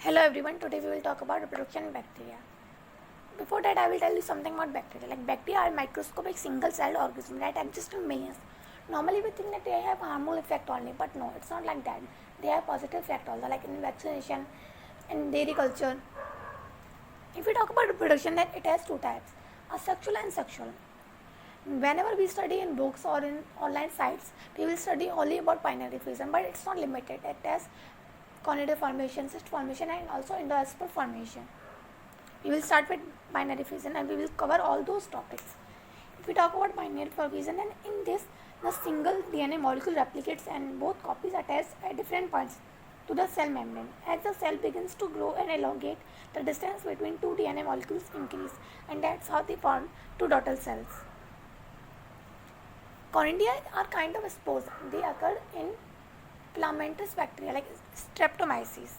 Hello everyone, today we will talk about reproduction in bacteria. Before that, I will tell you something about bacteria. Like bacteria are microscopic single-celled organisms that exist in millions. Normally we think that they have harmful effect only, but no, it's not like that. They have positive effect also, like in vaccination, in dairy culture. If we talk about reproduction, then it has two types, asexual and sexual. Whenever we study in books or in online sites, we will study only about binary fission, but it's not limited. It has conidae formation, cyst formation, and also endosperm formation. We will start with binary fission and we will cover all those topics. If we talk about binary fission, then in this, the single DNA molecule replicates and both copies attach at different points to the cell membrane. As the cell begins to grow and elongate, the distance between two DNA molecules increase, and that's how they form two daughter cells. Conidia are kind of spores. They occur in filamentous bacteria like Streptomyces.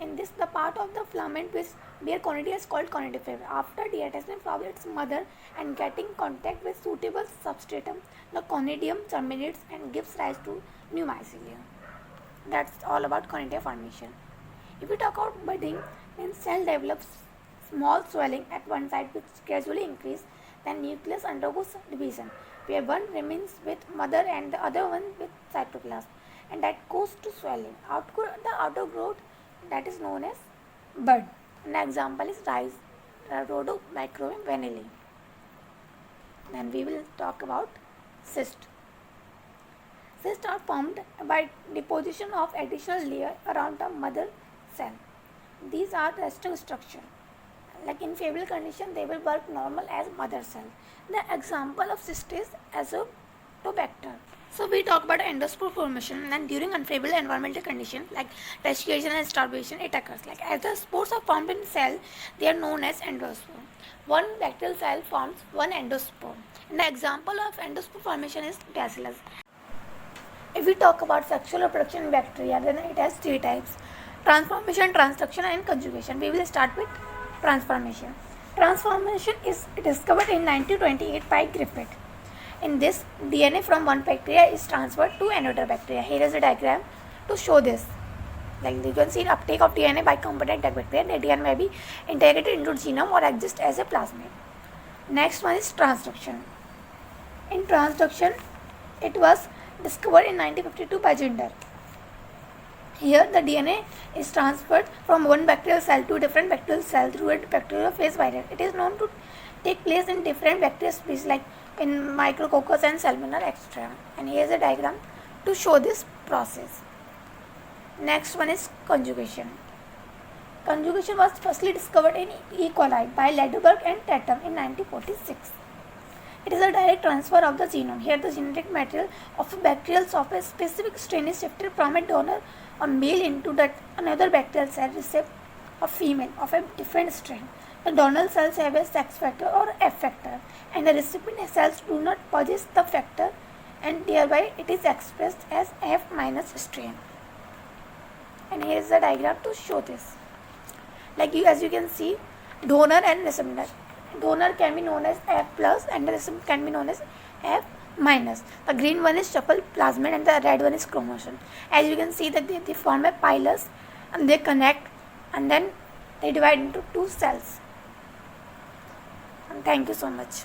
In this, the part of the filament which bear conidia is called conidifera. After detachment from its mother and getting contact with suitable substratum, the conidium terminates and gives rise to new mycelia. That's all about conidia formation. If we talk about budding, then cell develops small swelling at one side which gradually increase. Then nucleus undergoes division, where one remains with mother and the other one with cytoplasm, and that goes to swelling. The outer growth that is known as bud. An example is Rhodomicrobum vanillii. Then we will talk about cyst. Cysts are formed by deposition of additional layer around the mother cell. These are resting structure. Like in favorable condition, they will work normal as mother cell. The example of cyst is Azotobacter. So we talk about endospore formation, and during unfavorable environmental condition like desiccation and starvation, it occurs. Like as the spores are formed in cell, they are known as endospore. One bacterial cell forms one endospore. And the example of endospore formation is Bacillus. If we talk about sexual reproduction in bacteria, then it has three types: transformation, transduction, and conjugation. We will start with transformation. Transformation is discovered in 1928 by Griffith. In this, DNA from one bacteria is transferred to another bacteria. Here is a diagram to show this. Like you can see uptake of DNA by competent bacteria. The DNA may be integrated into the genome or exist as a plasmid. Next one is transduction. In transduction, it was discovered in 1952 by Ginder. Here the DNA is transferred from one bacterial cell to a different bacterial cell through a bacteriophage virus. It is known to take place in different bacterial species like in Micrococcus and Salmonella, etc. And here is a diagram to show this process. Next one is conjugation. Conjugation was firstly discovered in E. coli by Lederberg and Tatum in 1946. It is a direct transfer of the genome. Here the genetic material of a bacterial of a specific strain is shifted from a donor or male into that another bacterial cell receives a female of a different strain. The donor cells have a sex factor or F factor, and the recipient cells do not possess the factor, and thereby it is expressed as F minus strain. And here is the diagram to show this. As you can see, donor and recipient. Donor can be known as F plus and the recipient can be known as F minus. The green one is shuffle plasmid and the red one is chromosome. As you can see that they form a pilus and they connect and then they divide into two cells. And thank you so much.